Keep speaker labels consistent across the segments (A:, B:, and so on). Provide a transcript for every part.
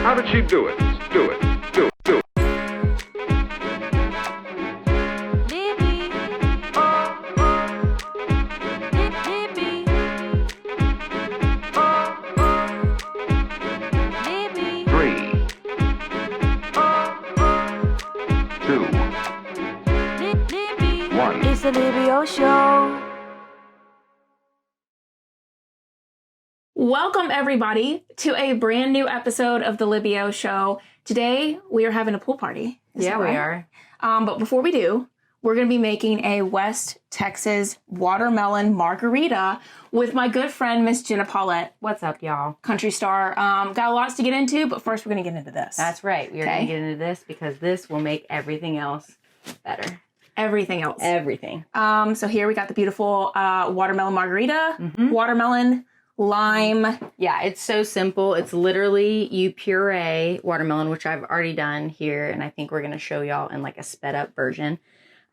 A: How did she do it? Do it. Do it. Do it.
B: Libby. Libby. Libby.
A: 3, 2,
B: Libby.
A: 1.
B: It's the Libby O Show.
C: Welcome, everybody, to a brand new episode of the Libby O Show. Today, we are having a pool party.
D: Yeah, we are.
C: But before we do, we're going to be making a West Texas Watermelon Margarita with my good friend, Miss Jenna Paulette.
D: What's up, y'all?
C: Country star. Got lots to get into, but first we're going to get into this.
D: That's right. We are
C: Okay.
D: going to get into this because this will make everything else better.
C: Everything else.
D: Everything.
C: So here we got the beautiful watermelon margarita, watermelon, lime.
D: Yeah, it's so simple. It's literally you puree watermelon, which I've already done here, and I think we're going to show y'all in like a sped up version.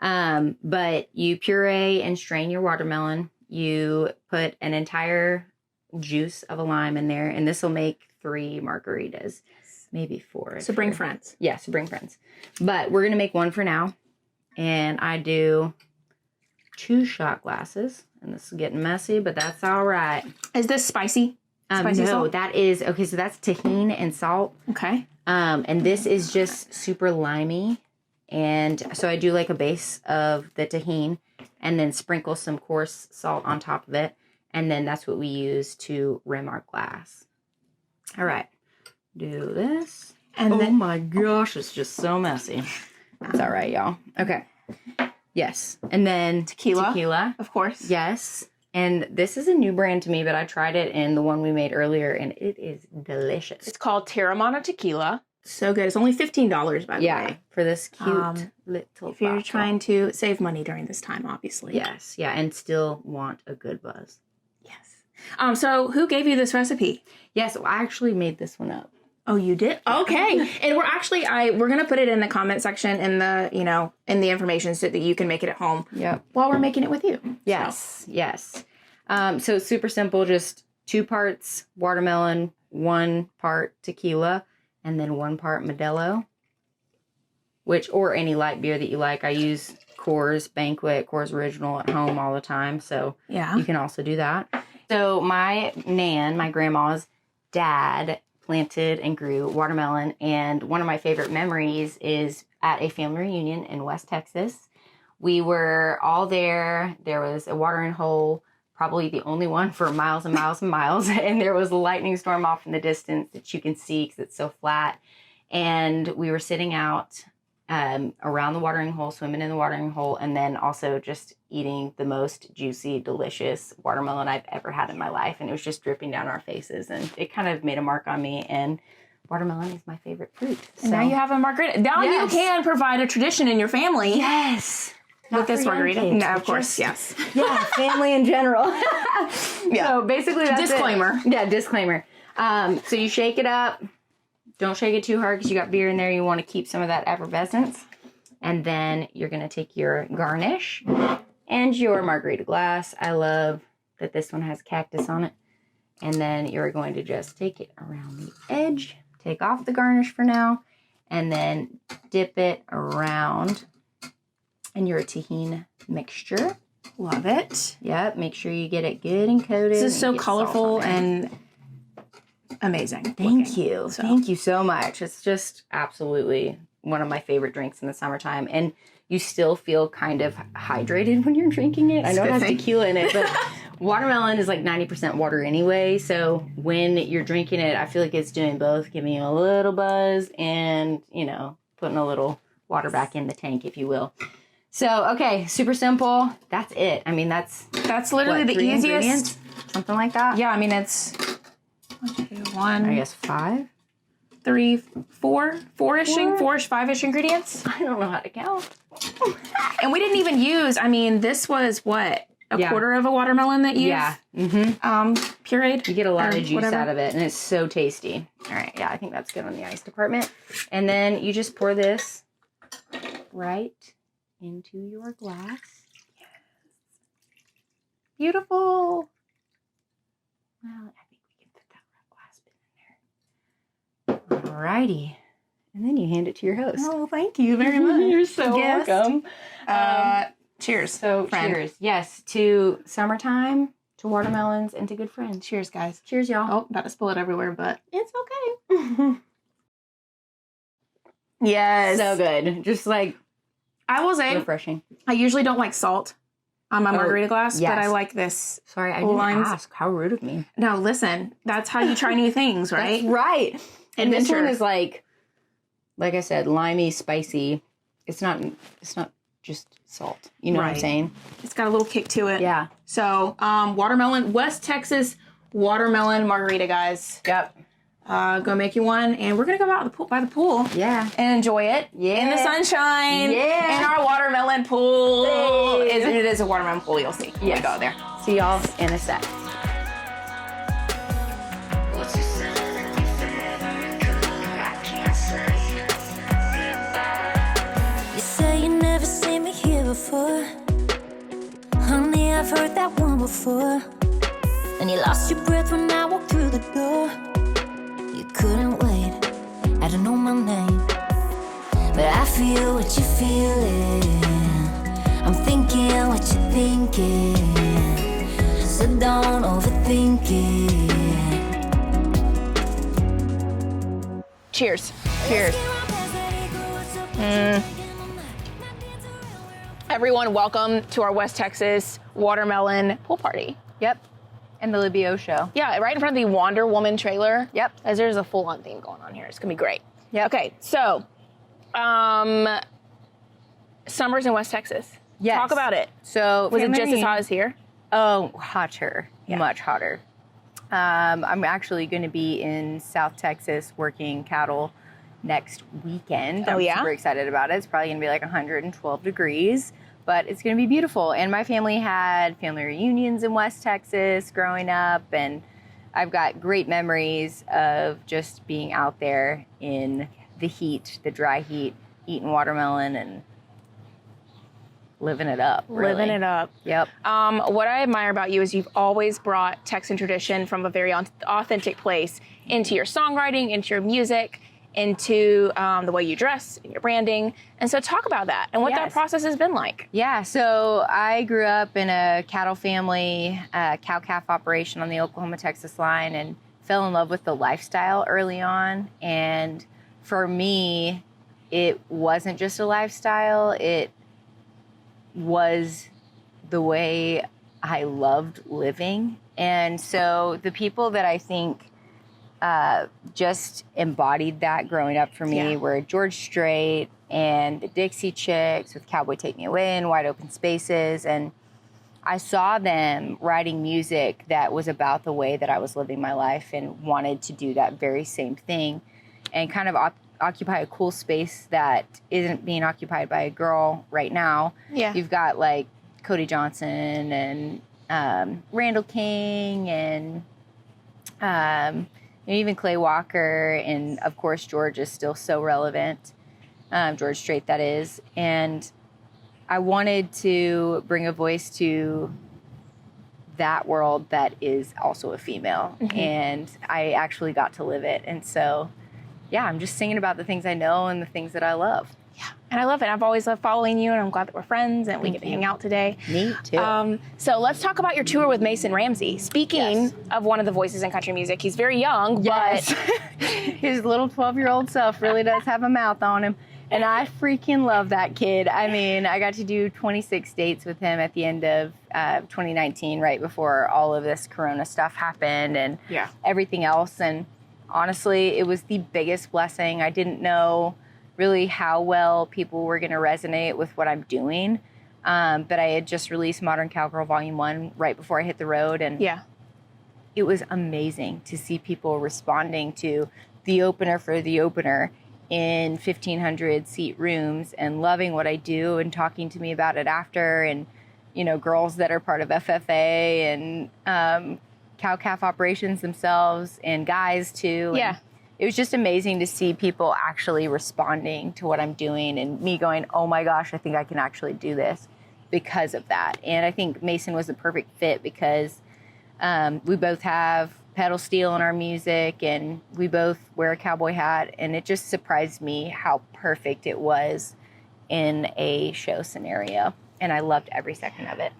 D: But you puree and strain your watermelon. You put an entire juice of a lime in there, and this will make 3 margaritas, maybe 4.
C: So bring friends.
D: Yeah, so bring friends. But we're going to make one for now. And I do 2 shot glasses. And this is getting messy, but that's all right.
C: Is this spicy? Spicy
D: No,
C: salt?
D: that is, okay, so that's tahini and salt.
C: Okay.
D: And this is just super limey. And so I do like a base of the tahini and then sprinkle some coarse salt on top of it. And then that's what we use to rim our glass. All right. Do this.
C: And
D: Oh
C: then
D: my gosh, it's just so messy. It's all right, y'all. Okay. Yes. And then
C: Tequila. Of course.
D: Yes. And this is a new brand to me, but I tried it in the one we made earlier, and it is delicious.
C: It's called Taramono Tequila. So good. It's only $15, by the way.
D: For this cute little
C: If you're
D: bottle.
C: trying to save money during this time, obviously.
D: Yes. Yeah. And still want a good buzz.
C: Yes. So who gave you this recipe?
D: Yes. I actually made this one up.
C: Oh, you did? Okay. And we're actually, we're going to put it in the comment section in the, in the information so that you can make it at home.
D: Yep.
C: While we're making it with you.
D: Yes. Yes. So it's super simple. Just 2 parts watermelon, 1 part tequila, and then 1 part Modelo. Or any light beer that you like. I use Coors Banquet, Coors Original at home all the time. So
C: Yeah.
D: you can also do that. So my grandma's dad planted and grew watermelon, and one of my favorite memories is at a family reunion in West Texas. We were all there. There was a watering hole, probably the only one for miles and miles and miles, and there was a lightning storm off in the distance that you can see because it's so flat. And we were sitting out around the watering hole, swimming in the watering hole, and then also just eating the most juicy, delicious watermelon I've ever had in my life. And it was just dripping down our faces, and it kind of made a mark on me. And watermelon is my favorite fruit.
C: And now you have a margarita. Now
D: Yes.
C: you can provide a tradition in your family.
D: Yes.
C: With this
D: for young
C: margarita.
D: kids,
C: No, of
D: but
C: course,
D: just-
C: yes.
D: Yeah, family in general.
C: Yeah.
D: So basically that's
C: Disclaimer.
D: it. Yeah, disclaimer. So you shake it up. Don't shake it too hard because you got beer in there. You want to keep some of that effervescence. And then you're going to take your garnish and your margarita glass. I love that this one has cactus on it. And then you're going to just take it around the edge. Take off the garnish for now. And then dip it around in your tahini mixture.
C: Love it.
D: Yep, make sure you get it good and coated.
C: This is so
D: and get salt
C: colorful
D: on there.
C: and amazing.
D: Thank
C: looking.
D: you.
C: So-
D: Thank you so much. It's just absolutely one of my favorite drinks in the summertime. And you still feel kind of hydrated when you're drinking it. I know it has tequila in it, but watermelon is like 90% water anyway. So when you're drinking it, I feel like it's doing both, giving you a little buzz and, putting a little water back in the tank, if you will. So, okay, super simple. That's it. I mean, that's
C: literally the
D: 3
C: easiest.
D: ingredients? Something like that.
C: Yeah, I mean, it's 1, 2, 1.
D: I guess 5.
C: three, four-ish, five-ish ingredients.
D: I don't know how to count.
C: And we didn't even use, I mean, this was what? A quarter of a watermelon that you've pureed?
D: You get a lot of juice
C: whatever.
D: out of it, and it's so tasty. All right, yeah, I think that's good on the ice department. And then you just pour this right into your glass. Yes. Beautiful. Well, I think we can fit that glass bit in there. All righty. And then you hand it to your host.
C: Oh, thank you very much.
D: You're so welcome.
C: Cheers.
D: So,
C: friend.
D: cheers. Yes, to summertime, to watermelons, and to good friends.
C: Cheers, guys.
D: Cheers, y'all.
C: Oh, about to spill it everywhere, but
D: It's okay.
C: yes.
D: So good. Just like
C: I will say,
D: refreshing.
C: I usually don't like salt on my margarita glass,
D: yes.
C: but I like this.
D: Sorry, I didn't
C: Limes.
D: ask. How rude of me.
C: No, listen, that's how you try new things, right?
D: That's right. And this
C: Adventure.
D: one is like I said, limey, spicy. It's not just salt. You know what I'm
C: Right.
D: saying?
C: It's got a little kick to it.
D: Yeah.
C: So, watermelon, West Texas watermelon margarita, guys.
D: Yep.
C: Go make you one, and we're gonna go out by the pool.
D: Yeah.
C: And enjoy it.
D: Yeah.
C: In the sunshine.
D: Yeah.
C: In our watermelon pool.
D: Hey.
C: It is a watermelon pool, you'll see. When we go there.
D: See y'all in a sec.
E: You say you never seen me here before. Honey, I've heard that one before. And you lost your breath when I walked through the door. You couldn't wait, I don't know my name, but I feel what you're feeling. I'm thinking what you're thinking, so don't overthink it.
C: Cheers.
D: Cheers.
C: Everyone, welcome to our West Texas watermelon pool party.
D: Yep. And the Libby O Show.
C: Yeah, right in front of the Wonder Woman trailer.
D: Yep.
C: As there's a full-on theme going on here. It's gonna be great.
D: Yep.
C: Okay, so, summers in West Texas.
D: Yes.
C: Talk about it.
D: So
C: Was it
D: family
C: just as
D: reunion-
C: hot as here?
D: Oh, hotter.
C: Yeah.
D: Much hotter. I'm actually going to be in South Texas working cattle next weekend.
C: Oh,
D: I'm
C: yeah?
D: super excited about it. It's probably going to be like 112 degrees, but it's going to be beautiful. And my family had family reunions in West Texas growing up, and I've got great memories of just being out there in the heat, the dry heat, eating watermelon and living it up. Really.
C: Living it up.
D: Yep.
C: What I admire about you is you've always brought Texan tradition from a very authentic place into your songwriting, into your music, into the way you dress, and your branding. And so talk about that and what that
D: Yes.
C: process has been like.
D: Yeah, so I grew up in a cattle family, cow-calf operation on the Oklahoma-Texas line, and fell in love with the lifestyle early on. And for me, it wasn't just a lifestyle, it was the way I loved living. And so the people that I think just embodied that growing up for me
C: Yeah.
D: were George Strait and the Dixie Chicks with Cowboy Take Me Away and Wide Open Spaces. And I saw them writing music that was about the way that I was living my life and wanted to do that very same thing and kind of occupy a cool space that isn't being occupied by a girl right now.
C: Yeah.
D: You've got like Cody Johnson and Randall King and even Clay Walker, and of course George is still so relevant. George Strait, that is. And I wanted to bring a voice to that world that is also a female. And I actually got to live it. And so, yeah, I'm just singing about the things I know and the things that I love.
C: Yeah. And I love it. I've always loved following you, and I'm glad that we're friends and we
D: Thank
C: get to
D: you.
C: hang out today.
D: Me too.
C: So let's talk about your tour with Mason Ramsey. Speaking
D: Yes.
C: of one of the voices in country music, he's very young,
D: Yes. His little 12-year-old self really does have a mouth on him. And I freaking love that kid. I mean, I got to do 26 dates with him at the end of 2019, right before all of this Corona stuff happened and
C: Yeah.
D: everything else. And honestly, it was the biggest blessing. I didn't know really how well people were going to resonate with what I'm doing. But I had just released Modern Cowgirl Volume 1 right before I hit the road. And
C: Yeah.
D: it was amazing to see people responding to the opener for the opener in 1,500 seat rooms and loving what I do and talking to me about it after, and, you know, girls that are part of FFA and cow-calf operations themselves, and guys too.
C: Yeah.
D: And it was just amazing to see people actually responding to what I'm doing and me going, oh my gosh, I think I can actually do this because of that. And I think Mason was the perfect fit because we both have pedal steel in our music and we both wear a cowboy hat, and it just surprised me how perfect it was in a show scenario. And I loved every second of it.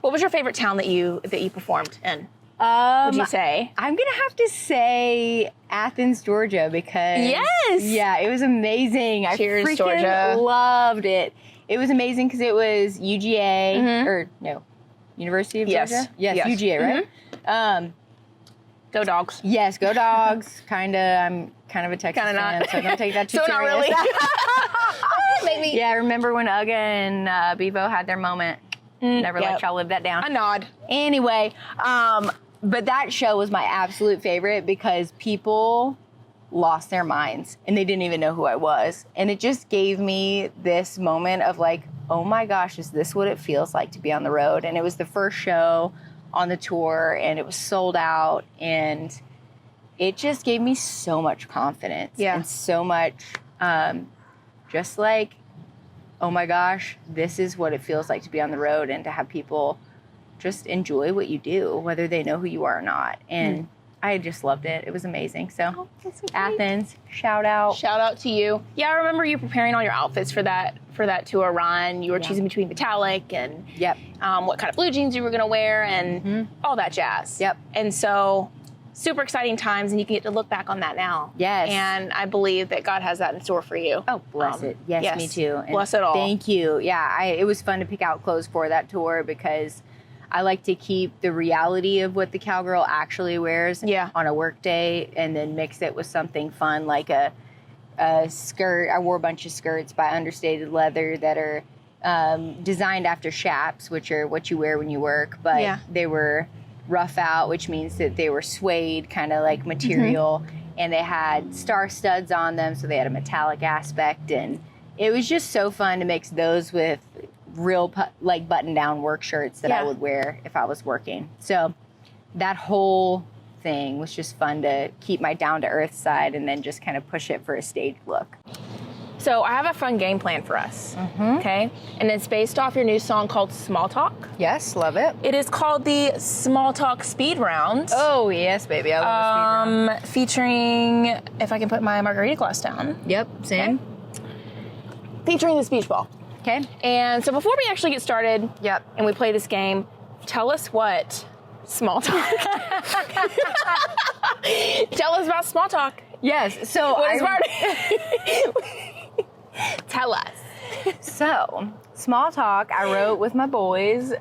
C: What was your favorite town that you performed in? Would you say?
D: I'm going to have to say Athens, Georgia, because
C: Yes!
D: Yeah, it was amazing.
C: Cheers,
D: I freaking
C: Georgia.
D: loved it. It was amazing because it was UGA, or no, University of
C: Yes.
D: Georgia? Yes,
C: Yes.
D: UGA, right?
C: Go Dogs.
D: Yes, go Dogs. I'm kind of a Texas
C: Kinda
D: fan,
C: not.
D: so don't take that too
C: So
D: serious.
C: not really. Maybe.
D: Yeah, I remember when Ugga and Bevo had their moment. Never let
C: yep.
D: y'all live that down.
C: A nod.
D: Anyway, but that show was my absolute favorite because people lost their minds and they didn't even know who I was. And it just gave me this moment of like, oh my gosh, is this what it feels like to be on the road? And it was the first show on the tour and it was sold out, and it just gave me so much confidence and so much just like, oh my gosh, this is what it feels like to be on the road and to have people just enjoy what you do, whether they know who you are or not. And I just loved it. It was amazing. So, Athens, shout out.
C: Shout out to you. Yeah, I remember you preparing all your outfits for that tour run. You were choosing between metallic and what kind of blue jeans you were going to wear and all that jazz.
D: Yep.
C: And so super exciting times, and you can get to look back on that now.
D: Yes.
C: And I believe that God has that in store for you.
D: Oh, bless it. Yes, me too. And
C: bless it all.
D: Thank you. Yeah, it was fun to pick out clothes for that tour because I like to keep the reality of what the cowgirl actually wears on a work day and then mix it with something fun like a skirt. I wore a bunch of skirts by Understated Leather that are designed after chaps, which are what you wear when you work, but they were rough out, which means that they were suede kind of like material, and they had star studs on them, so they had a metallic aspect, and it was just so fun to mix those with real like button down work shirts that I would wear if I was working. So that whole thing was just fun to keep my down to earth side and then just kind of push it for a stage look.
C: So I have a fun game plan for us, okay? And it's based off your new song called Small Talk.
D: Yes, love it.
C: It is called the Small Talk Speed Round.
D: Oh, yes, baby. I love a speed round.
C: Featuring, if I can put my margarita glass down.
D: Yep, same.
C: Okay. Featuring the speech ball.
D: Okay.
C: And so before we actually get started and we play this game, tell us what Small Talk. Tell us about Small Talk.
D: Yes, so
C: Tell us.
D: So, Small Talk, I wrote with my boys,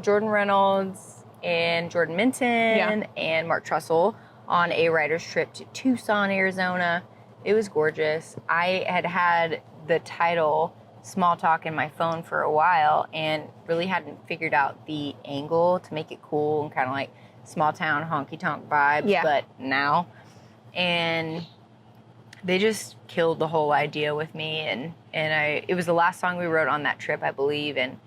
D: Jordan Reynolds and Jordan Minton and Mark Trussell on a writer's trip to Tucson, Arizona. It was gorgeous. I had the title Small Talk in my phone for a while and really hadn't figured out the angle to make it cool and kind of like small town honky tonk vibes, but now. And they just killed the whole idea with me, and it was the last song we wrote on that trip, I believe, and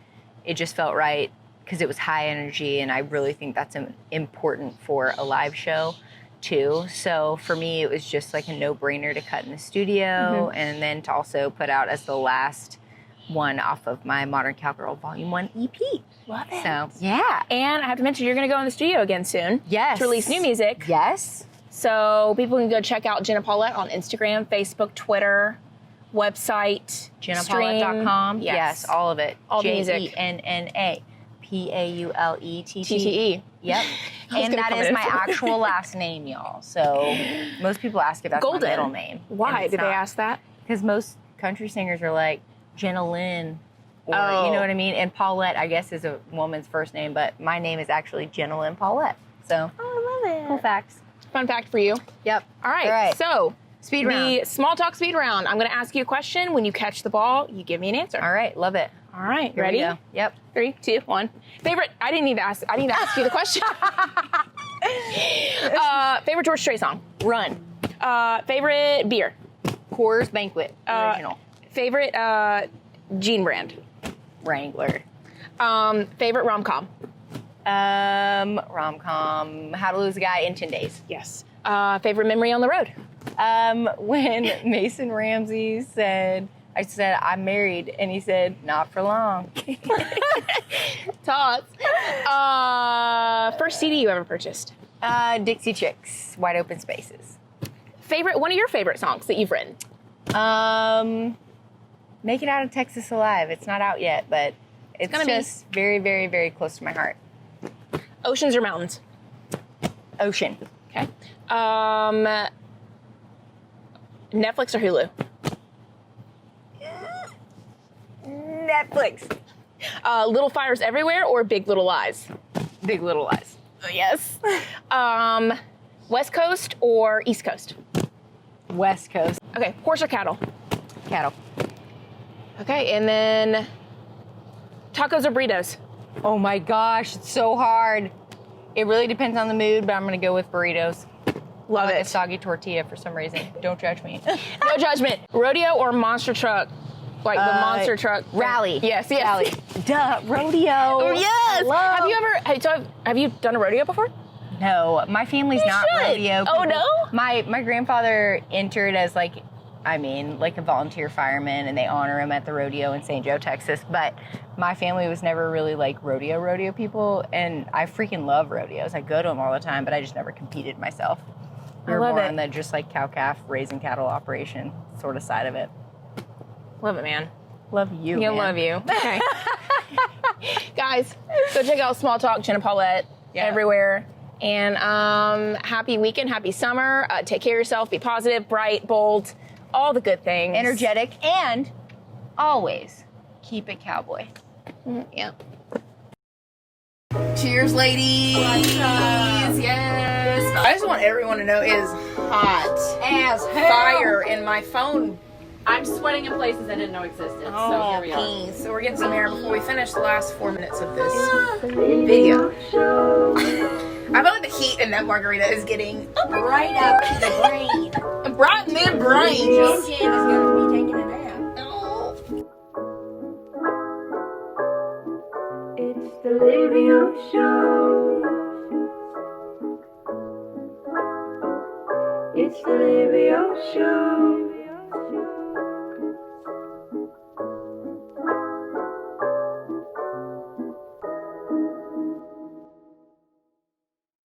D: it just felt right because it was high energy, and I really think that's important for a live show too. So for me, it was just like a no-brainer to cut in the studio and then to also put out as the last one off of my Modern Cowgirl Volume 1 EP.
C: Love it.
D: So, yeah.
C: And I have to mention, you're going to go in the studio again soon.
D: Yes.
C: To release new music.
D: Yes.
C: So people can go check out Jenna Paulette on Instagram, Facebook, Twitter, website,
D: JennaPaulette.com. Yes, all of it.
C: All the music.
D: JennaPaulette.
C: TTE.
D: Yep. And that is my actual last name, y'all. So most people ask if that's my middle name.
C: Why did they ask that?
D: Because most country singers are like Jenna Lynn, or you know what I mean? And Paulette, I guess, is a woman's first name, but my name is actually Jenna Lynn Paulette. So,
C: I love it.
D: Cool facts.
C: Fun fact for you.
D: Yep.
C: All right. So,
D: speed round.
C: The Small Talk speed round. I'm going to ask you a question. When you catch the ball, you give me an answer.
D: All right. Love it.
C: All right.
D: Here
C: Ready?
D: we go. Yep.
C: 3, 2, 1. Favorite. I didn't need to ask you the question. Favorite George Strait song.
D: Run.
C: Favorite beer?
D: Coors Banquet original.
C: Favorite jean brand?
D: Wrangler.
C: Favorite rom-com?
D: Rom-com. How to Lose a Guy in 10 Days.
C: Yes. Favorite memory on the road?
D: When Mason Ramsey I said, I'm married, and he said, not for long.
C: Tots. First CD you ever purchased?
D: Dixie Chicks, Wide Open Spaces.
C: One of your favorite songs that you've written?
D: Make It Out of Texas Alive. It's not out yet, but it's
C: gonna be.
D: just very, very, very close to my heart.
C: Oceans or mountains?
D: Ocean.
C: Okay. Netflix or Hulu?
D: Netflix.
C: Little Fires Everywhere or Big Little Lies?
D: Big Little Lies.
C: Yes. West Coast or East Coast?
D: West Coast.
C: Okay. Horse or cattle?
D: Cattle.
C: Okay. And then tacos or burritos?
D: Oh my gosh, it's so hard. It really depends on the mood, but I'm going to go with burritos.
C: Love
D: I like
C: it.
D: a soggy tortilla for some reason. Don't judge me.
C: No judgment. Rodeo or monster truck? Like the monster truck.
D: Rally.
C: Yes.
D: Rally. Duh, rodeo.
C: Oh, yes.
D: Hello.
C: Have you done a rodeo before?
D: No, my family's not
C: should.
D: rodeo people.
C: Oh, no?
D: My grandfather entered as like a volunteer fireman, and they honor him at the rodeo in St. Joe, Texas. But my family was never really like rodeo people, and I freaking love rodeos. I go to them all the time, but I just never competed myself. We were
C: love
D: more
C: it.
D: on the just like cow-calf raising cattle operation sort of side of it.
C: Love it, man.
D: Love you, man.
C: Love you. Okay. Guys, go check out Small Talk, Jenna Paulette, everywhere. And happy weekend, happy summer. Take care of yourself. Be positive, bright, bold, all the good things.
D: Energetic, and always keep it cowboy.
C: Yeah. Cheers, ladies. Yes. I just want everyone to know it is hot
D: As hell.
C: fire in my phone.
F: I'm sweating in places I didn't know existed. So
C: Oh,
F: here we are.
C: peace. So we're getting some air before we finish the last 4 minutes of this video. I feel like the heat in that margarita is getting
D: Right up to the brain.
C: bright in their brains.
D: Jen is going to be taking a nap.
C: Oh.
B: It's the Libby O Show. It's the Libby O Show.